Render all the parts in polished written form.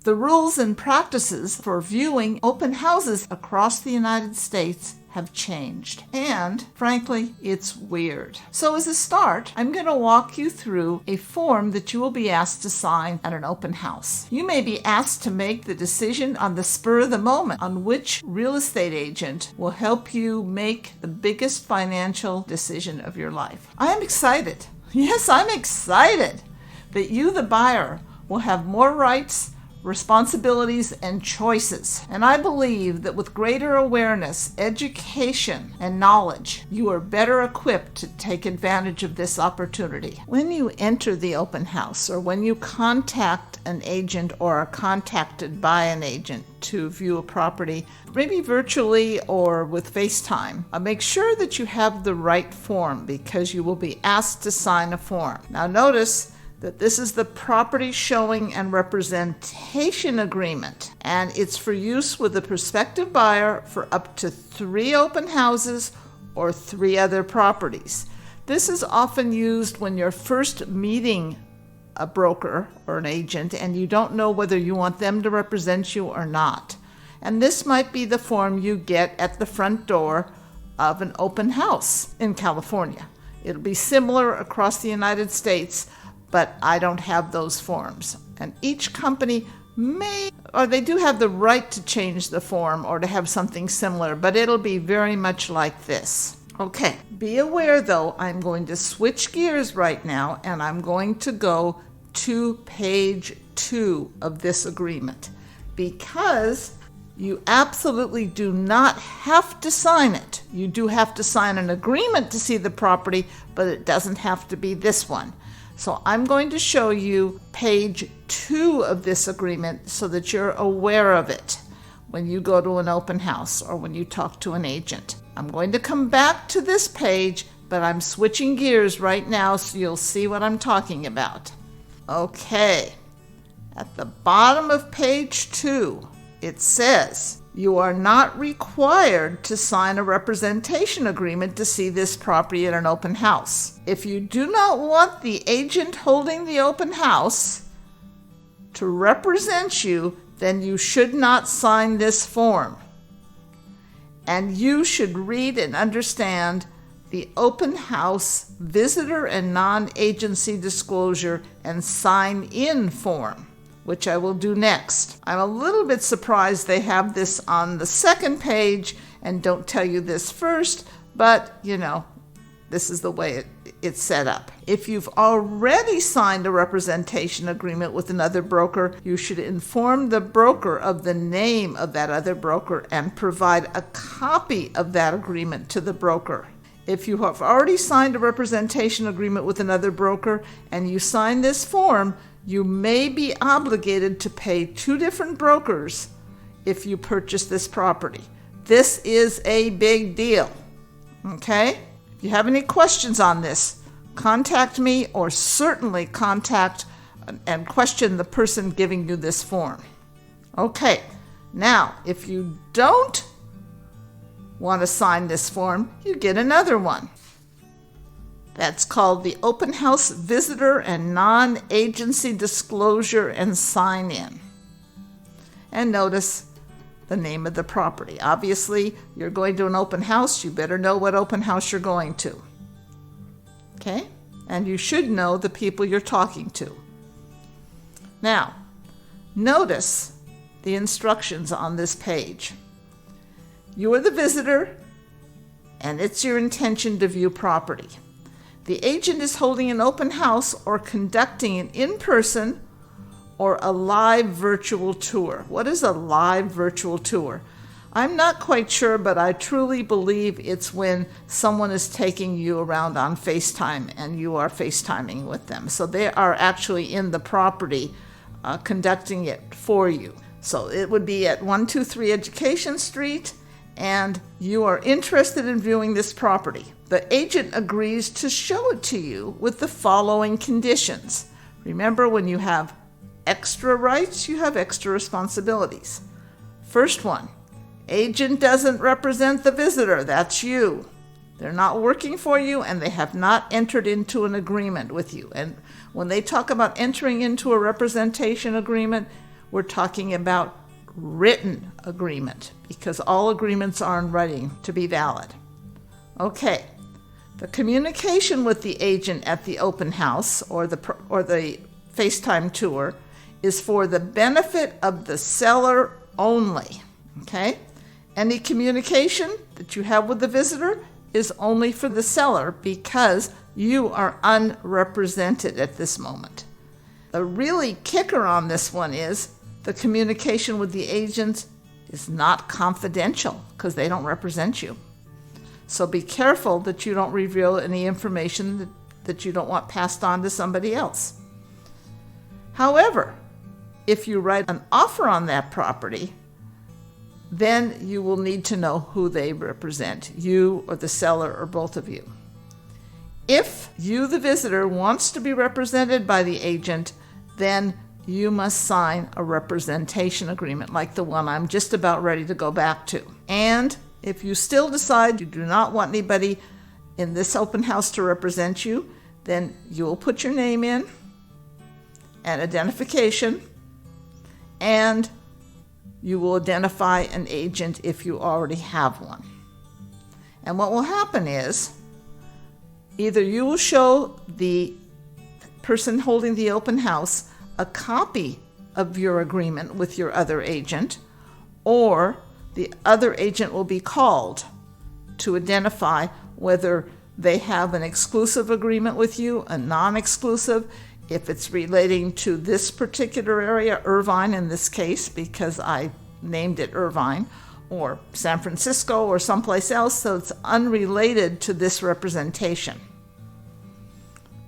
The rules and practices for viewing open houses across the United States have changed, and frankly, it's weird. So as a start, I'm going to walk you through a form that you will be asked to sign at an open house. You may be asked to make the decision on the spur of the moment on which real estate agent will help you make the biggest financial decision of your life. I am excited. Yes, I'm excited that you, the buyer, will have more rights, responsibilities, and choices. And I believe that with greater awareness, education, and knowledge, you are better equipped to take advantage of this opportunity. When you enter the open house, or when you contact an agent or are contacted by an agent to view a property, maybe virtually or with FaceTime, make sure that you have the right form, because you will be asked to sign a form. Now notice that this is the property showing and representation agreement, and it's for use with a prospective buyer for up to 3 open houses or 3 other properties. This is often used when you're first meeting a broker or an agent and you don't know whether you want them to represent you or not. And this might be the form you get at the front door of an open house in California. It'll be similar across the United States, but I don't have those forms. And each company they do have the right to change the form or to have something similar, but it'll be very much like this. Okay, be aware though, I'm going to switch gears right now, and I'm going to go to page 2 of this agreement, because you absolutely do not have to sign it. You do have to sign an agreement to see the property, but it doesn't have to be this one. So I'm going to show you page 2 of this agreement so that you're aware of it when you go to an open house or when you talk to an agent. I'm going to come back to this page, but I'm switching gears right now so you'll see what I'm talking about. Okay, at the bottom of page 2, it says, you are not required to sign a representation agreement to see this property at an open house. If you do not want the agent holding the open house to represent you, then you should not sign this form. And you should read and understand the open house visitor and non-agency disclosure and sign-in form, which I will do next. I'm a little bit surprised they have this on the second page and don't tell you this first, but this is the way it's set up. If you've already signed a representation agreement with another broker, you should inform the broker of the name of that other broker and provide a copy of that agreement to the broker. If you have already signed a representation agreement with another broker and you sign this form, you may be obligated to pay 2 different brokers if you purchase this property. This is a big deal. Okay? If you have any questions on this, contact me, or certainly contact and question the person giving you this form. Okay, now if you don't want to sign this form, you get another one. That's called the Open House Visitor and Non-Agency Disclosure and Sign-In. And notice the name of the property. Obviously, you're going to an open house, you better know what open house you're going to. Okay? And you should know the people you're talking to. Now, notice the instructions on this page. You are the visitor, and it's your intention to view property. The agent is holding an open house or conducting an in-person or a live virtual tour. What is a live virtual tour? I'm not quite sure, but I truly believe it's when someone is taking you around on FaceTime and you are FaceTiming with them. So they are actually in the property conducting it for you. So it would be at 123 Education Street, and you are interested in viewing this property. The agent agrees to show it to you with the following conditions. Remember, when you have extra rights, you have extra responsibilities. First one, agent doesn't represent the visitor. That's you. They're not working for you, and they have not entered into an agreement with you. And when they talk about entering into a representation agreement, we're talking about written agreement, because all agreements are in writing to be valid. Okay, the communication with the agent at the open house or the FaceTime tour is for the benefit of the seller only. Okay? Any communication that you have with the visitor is only for the seller because you are unrepresented at this moment. The really kicker on this one is the communication with the agent is not confidential because they don't represent you. So be careful that you don't reveal any information that you don't want passed on to somebody else. However, if you write an offer on that property, then you will need to know who they represent, you or the seller or both of you. If you, the visitor, wants to be represented by the agent, then you must sign a representation agreement like the one I'm just about ready to go back to. And if you still decide you do not want anybody in this open house to represent you, then you will put your name in and identification, and you will identify an agent if you already have one. And what will happen is either you will show the person holding the open house a copy of your agreement with your other agent, or the other agent will be called to identify whether they have an exclusive agreement with you, a non-exclusive, if it's relating to this particular area, Irvine in this case, because I named it Irvine, or San Francisco or someplace else, so it's unrelated to this representation.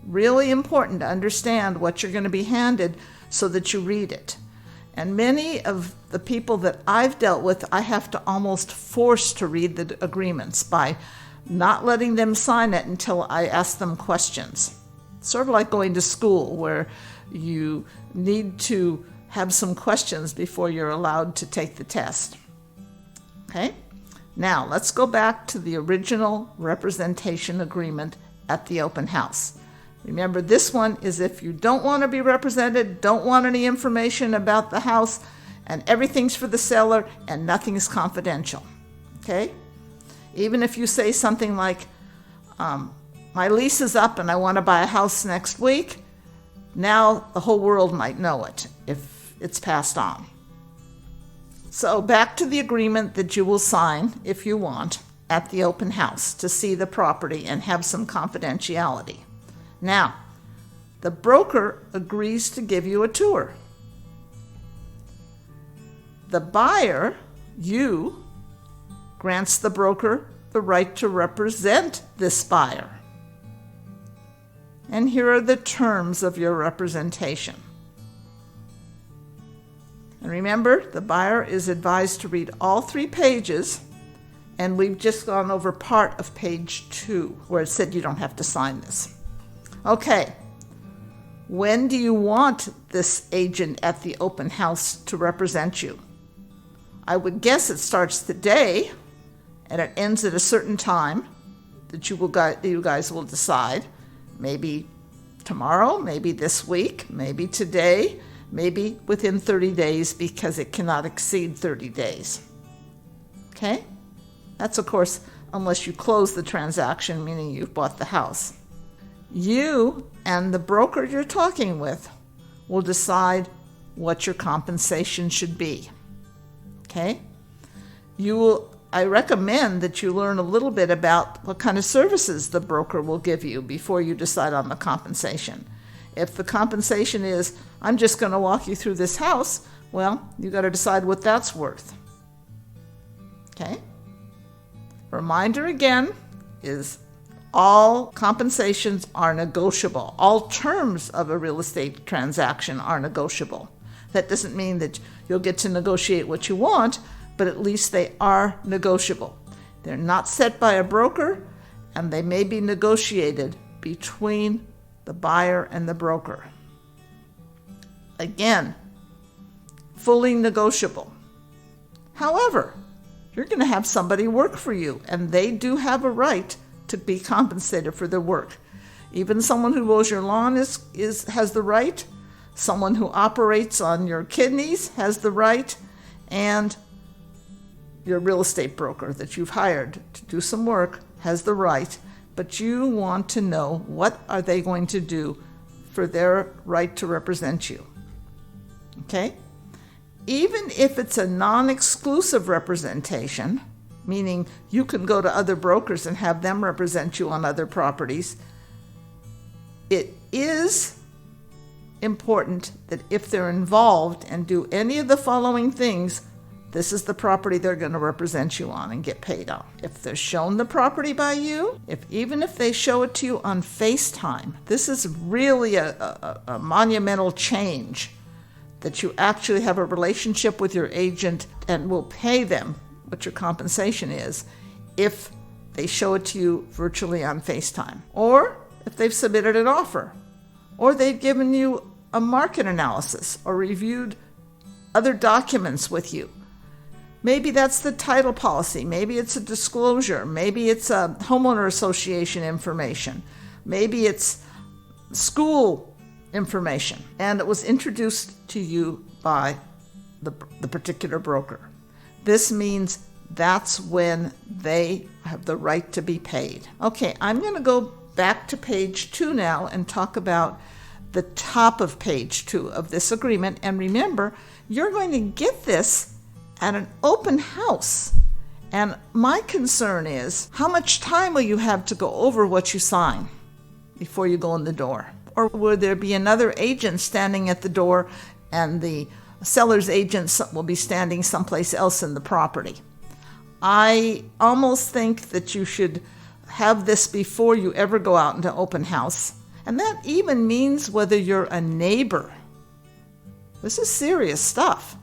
Really important to understand what you're going to be handed so that you read it. And many of the people that I've dealt with, I have to almost force to read the agreements by not letting them sign it until I ask them questions. Sort of like going to school where you need to have some questions before you're allowed to take the test. Okay? Now, let's go back to the original representation agreement at the open house. Remember, this one is if you don't want to be represented, don't want any information about the house, and everything's for the seller and nothing's confidential. Okay? Even if you say something like, my lease is up and I want to buy a house next week, now the whole world might know it if it's passed on. So back to the agreement that you will sign, if you want, at the open house to see the property and have some confidentiality. Now, the broker agrees to give you a tour. The buyer, you, grants the broker the right to represent this buyer. And here are the terms of your representation. And remember, the buyer is advised to read all 3 pages, and we've just gone over part of page 2, where it said you don't have to sign this. Okay, when do you want this agent at the open house to represent you? I would guess it starts today, and it ends at a certain time that you guys will decide. Maybe tomorrow, maybe this week, maybe today, maybe within 30 days because it cannot exceed 30 days. Okay? That's, of course, unless you close the transaction, meaning you've bought the house. You and the broker you're talking with will decide what your compensation should be. Okay? I recommend that you learn a little bit about what kind of services the broker will give you before you decide on the compensation. If the compensation is, I'm just going to walk you through this house, well, you got to decide what that's worth. Okay? Reminder again is all compensations are negotiable. All terms of a real estate transaction are negotiable. That doesn't mean that you'll get to negotiate what you want, but at least they are negotiable. They're not set by a broker, and they may be negotiated between the buyer and the broker. Again, fully negotiable. However, you're going to have somebody work for you, and they do have a right to be compensated for their work. Even someone who mows your lawn has the right Someone who operates on your kidneys has the right, and your real estate broker that you've hired to do some work has the right, but you want to know what are they going to do for their right to represent you. Okay? Even if it's a non-exclusive representation, meaning you can go to other brokers and have them represent you on other properties, it is important that if they're involved and do any of the following things, this is the property they're going to represent you on and get paid on. If they're shown the property by you, even if they show it to you on FaceTime, this is really a monumental change, that you actually have a relationship with your agent and will pay them what your compensation is if they show it to you virtually on FaceTime, or if they've submitted an offer, or they've given you a market analysis or reviewed other documents with you. Maybe that's the title policy. Maybe it's a disclosure. Maybe it's a homeowner association information. Maybe it's school information. And it was introduced to you by the particular broker. This means that's when they have the right to be paid. Okay, I'm going to go back to page 2 now and talk about the top of page 2 of this agreement. And remember, you're going to get this at an open house. And my concern is, how much time will you have to go over what you sign before you go in the door? Or will there be another agent standing at the door and the seller's agent will be standing someplace else in the property? I almost think that you should have this before you ever go out into open house. And that even means whether you're a neighbor. This is serious stuff.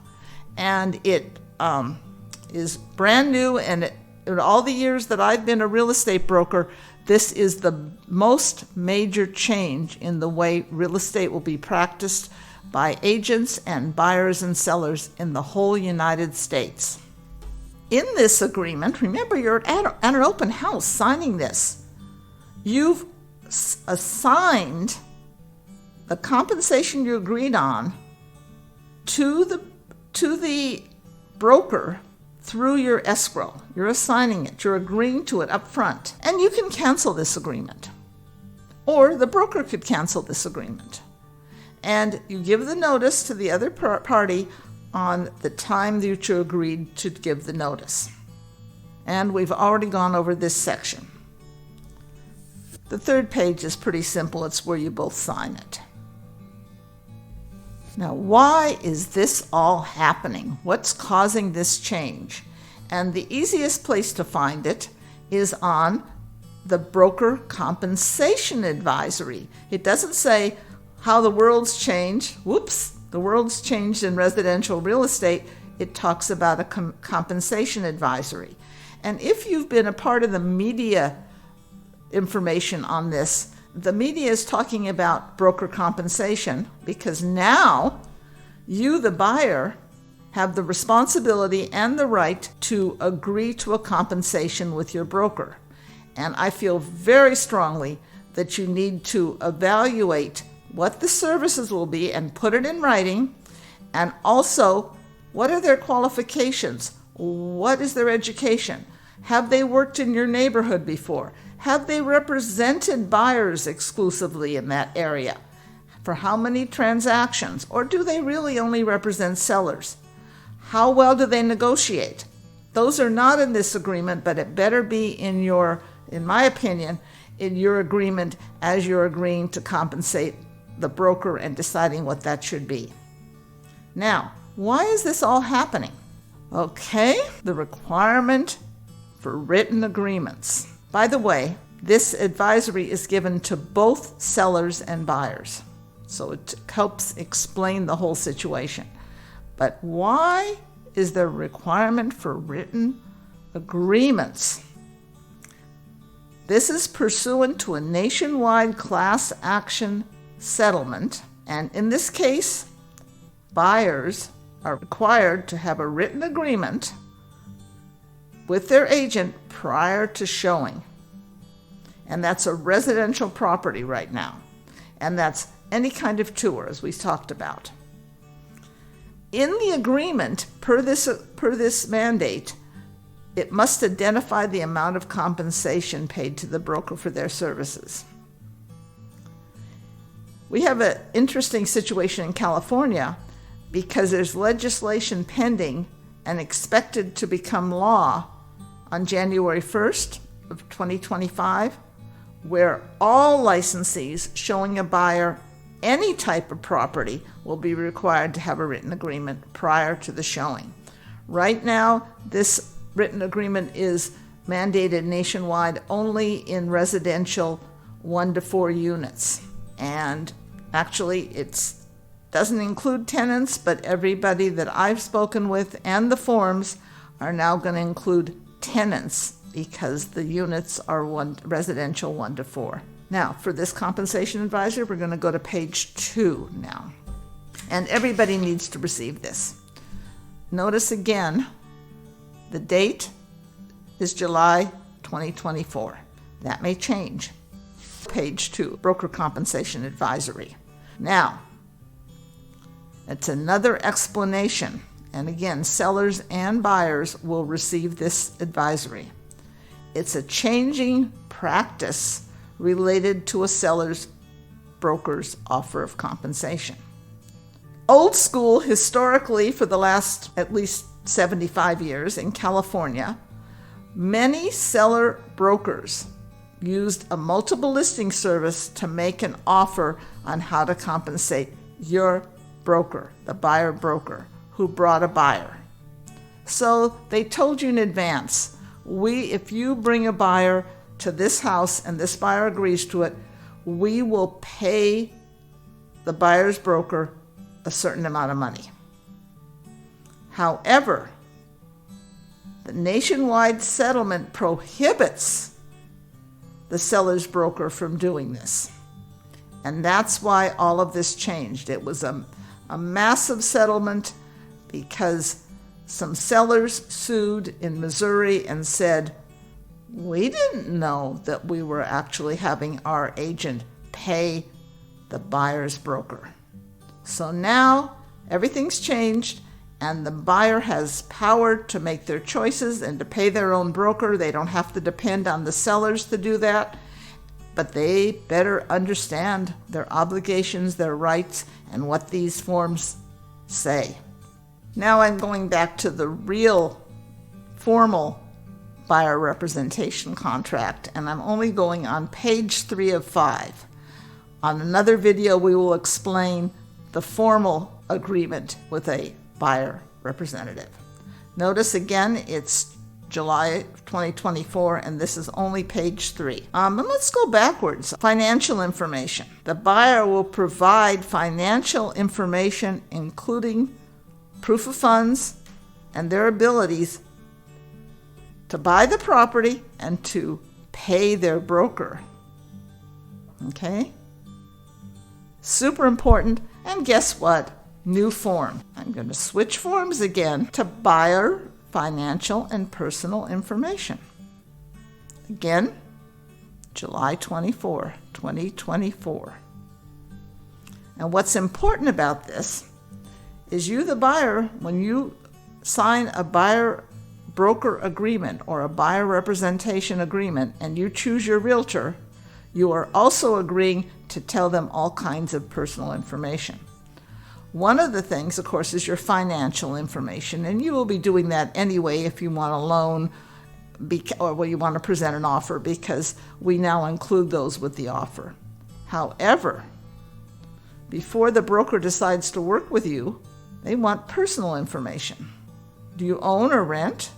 And it is brand new, and in all the years that I've been a real estate broker, this is the most major change in the way real estate will be practiced by agents and buyers and sellers in the whole United States. In this agreement, remember, you're at an open house signing this. You've assigned the compensation you agreed on to the broker through your escrow. You're assigning it. You're agreeing to it up front. And you can cancel this agreement. Or the broker could cancel this agreement. And you give the notice to the other party on the time that you agreed to give the notice. And we've already gone over this section. The third page is pretty simple. It's where you both sign it. Now, why is this all happening? What's causing this change? And the easiest place to find it is on the broker compensation advisory. It doesn't say how the world's changed. Whoops, the world's changed in residential real estate. It talks about a compensation advisory. And if you've been a part of the media information on this, the media is talking about broker compensation because now you, the buyer, have the responsibility and the right to agree to a compensation with your broker. And I feel very strongly that you need to evaluate what the services will be and put it in writing, and also what are their qualifications? What is their education? Have they worked in your neighborhood before? Have they represented buyers exclusively in that area? For how many transactions? Or do they really only represent sellers? How well do they negotiate? Those are not in this agreement, but it better be in my opinion, in your agreement as you're agreeing to compensate the broker and deciding what that should be. Now, why is this all happening? Okay, the requirement for written agreements. By the way, this advisory is given to both sellers and buyers, so it helps explain the whole situation. But why is there a requirement for written agreements? This is pursuant to a nationwide class action settlement, and in this case, buyers are required to have a written agreement with their agent prior to showing. And that's a residential property right now. And that's any kind of tour, as we talked about. In the agreement, per this mandate, it must identify the amount of compensation paid to the broker for their services. We have an interesting situation in California because there's legislation pending and expected to become law on January 1st of 2025, where all licensees showing a buyer any type of property will be required to have a written agreement prior to the showing. Right now, this written agreement is mandated nationwide only in residential 1 to 4 units. And actually, it doesn't include tenants, but everybody that I've spoken with and the forms are now going to include tenants because the units are residential 1 to 4. Now, for this compensation advisor, we're going to go to page 2 now. And everybody needs to receive this. Notice again, the date is July 2024. That may change. Page 2, broker compensation advisory. Now, it's another explanation. And again, sellers and buyers will receive this advisory. It's a changing practice related to a seller's broker's offer of compensation. Old school, historically, for the last at least 75 years in California, many seller brokers used a multiple listing service to make an offer on how to compensate your broker, the buyer broker, who brought a buyer. So they told you in advance, if you bring a buyer to this house and this buyer agrees to it, we will pay the buyer's broker a certain amount of money. However, the nationwide settlement prohibits the seller's broker from doing this. And that's why all of this changed. It was a massive settlement because some sellers sued in Missouri and said, we didn't know that we were actually having our agent pay the buyer's broker. So now everything's changed and the buyer has power to make their choices and to pay their own broker. They don't have to depend on the sellers to do that, but they better understand their obligations, their rights, and what these forms say. Now I'm going back to the real formal buyer representation contract, and I'm only going on page 3 of 5. On another video, we will explain the formal agreement with a buyer representative. Notice again, it's July 2024, and this is only page 3. And let's go backwards. Financial information. The buyer will provide financial information, including proof of funds and their abilities to buy the property and to pay their broker. Okay? Super important. And guess what? New form. I'm going to switch forms again to buyer financial and personal information. Again, July 24, 2024. And what's important about this is you, the buyer, when you sign a buyer broker agreement or a buyer representation agreement and you choose your realtor, you are also agreeing to tell them all kinds of personal information. One of the things, of course, is your financial information, and you will be doing that anyway if you want a loan or you want to present an offer, because we now include those with the offer. However, before the broker decides to work with you, they want personal information. Do you own or rent?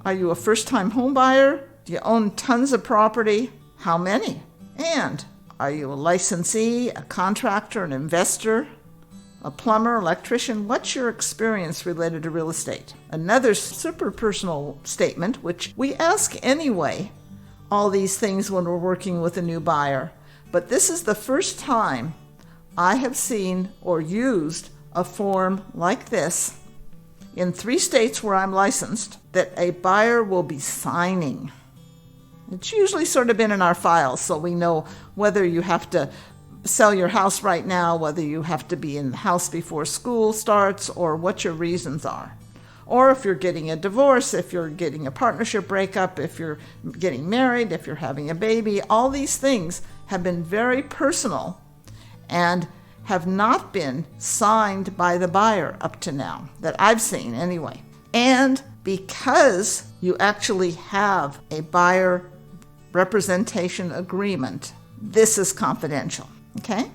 Are you a first-time home buyer? Do you own tons of property? How many? And are you a licensee, a contractor, an investor, a plumber, electrician? What's your experience related to real estate? Another super personal statement, which we ask anyway, all these things when we're working with a new buyer. But this is the first time I have seen or used a form like this in 3 states where I'm licensed that a buyer will be signing. It's usually sort of been in our files, so we know whether you have to sell your house right now, whether you have to be in the house before school starts or what your reasons are. Or if you're getting a divorce, if you're getting a partnership breakup, if you're getting married, if you're having a baby, all these things have been very personal and have not been signed by the buyer up to now, that I've seen anyway. And because you actually have a buyer representation agreement, this is confidential, okay?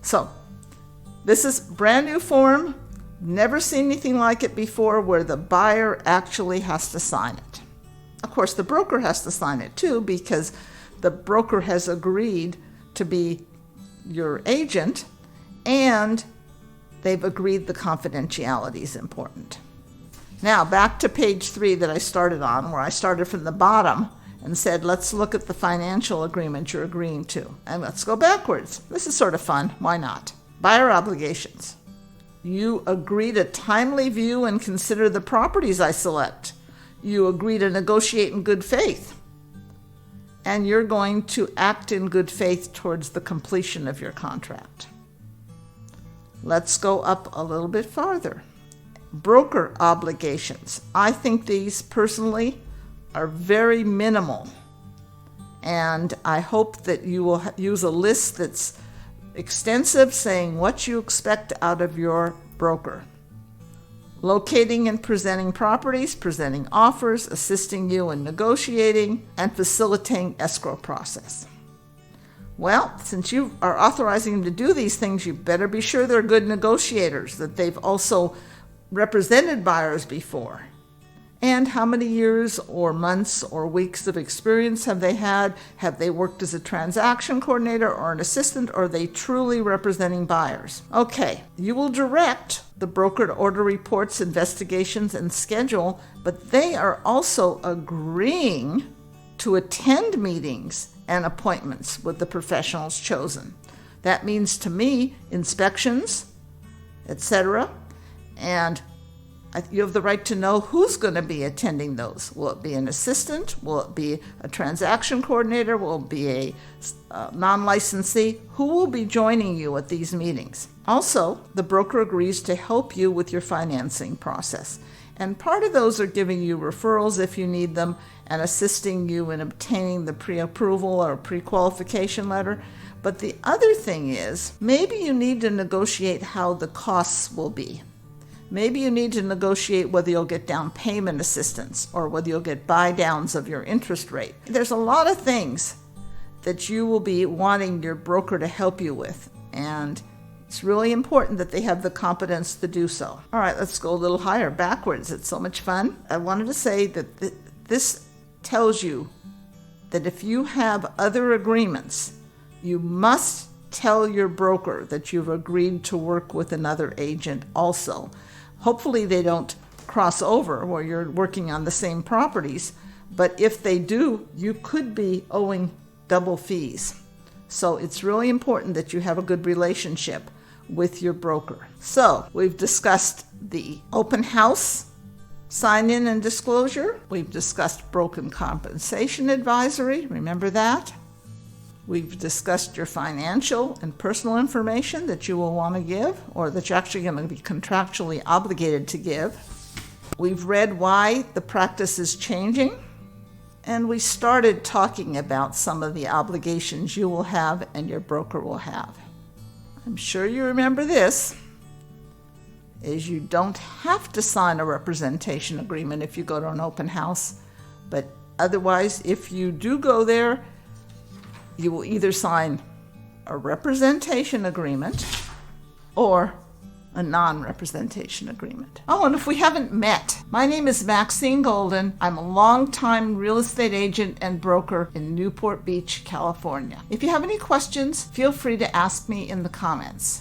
So this is brand new form. Never seen anything like it before where the buyer actually has to sign it. Of course, the broker has to sign it too because the broker has agreed to be your agent and they've agreed the confidentiality is important. Now, back to page 3 that I started on, where I started from the bottom and said, let's look at the financial agreement you're agreeing to. And let's go backwards. This is sort of fun. Why not? Buyer obligations. You agree to timely view and consider the properties I select. You agree to negotiate in good faith. And you're going to act in good faith towards the completion of your contract. Let's go up a little bit farther. Broker obligations. I think these personally are very minimal. And I hope that you will use a list that's extensive, saying what you expect out of your broker. Locating and presenting properties, presenting offers, assisting you in negotiating, and facilitating escrow process. Well, since you are authorizing them to do these things, you better be sure they're good negotiators, that they've also represented buyers before. And how many years or months or weeks of experience have they had? Have they worked as a transaction coordinator or an assistant, or are they truly representing buyers? Okay, you will direct the broker to order reports, investigations, and schedule, but they are also agreeing to attend meetings and appointments with the professionals chosen. That means to me, inspections, etc. And you have the right to know who's going to be attending those. Will it be an assistant? Will it be a transaction coordinator? Will it be a non-licensee? Who will be joining you at these meetings? Also, the broker agrees to help you with your financing process. And part of those are giving you referrals if you need them and assisting you in obtaining the pre-approval or pre-qualification letter. But the other thing is, maybe you need to negotiate how the costs will be. Maybe you need to negotiate whether you'll get down payment assistance or whether you'll get buy downs of your interest rate. There's a lot of things that you will be wanting your broker to help you with, and it's really important that they have the competence to do so. All right, let's go a little higher, backwards. It's so much fun. I wanted to say that this tells you that if you have other agreements, you must tell your broker that you've agreed to work with another agent also. Hopefully they don't cross over where you're working on the same properties, but if they do, you could be owing double fees. So it's really important that you have a good relationship with your broker. So we've discussed the open house, sign-in and disclosure. We've discussed broken compensation advisory. Remember that? We've discussed your financial and personal information that you will want to give, or that you're actually going to be contractually obligated to give. We've read why the practice is changing, and we started talking about some of the obligations you will have and your broker will have. I'm sure you remember this, is you don't have to sign a representation agreement if you go to an open house, but otherwise, if you do go there, you will either sign a representation agreement or a non-representation agreement. Oh, and if we haven't met, my name is Maxine Golden. I'm a longtime real estate agent and broker in Newport Beach, California. If you have any questions, feel free to ask me in the comments.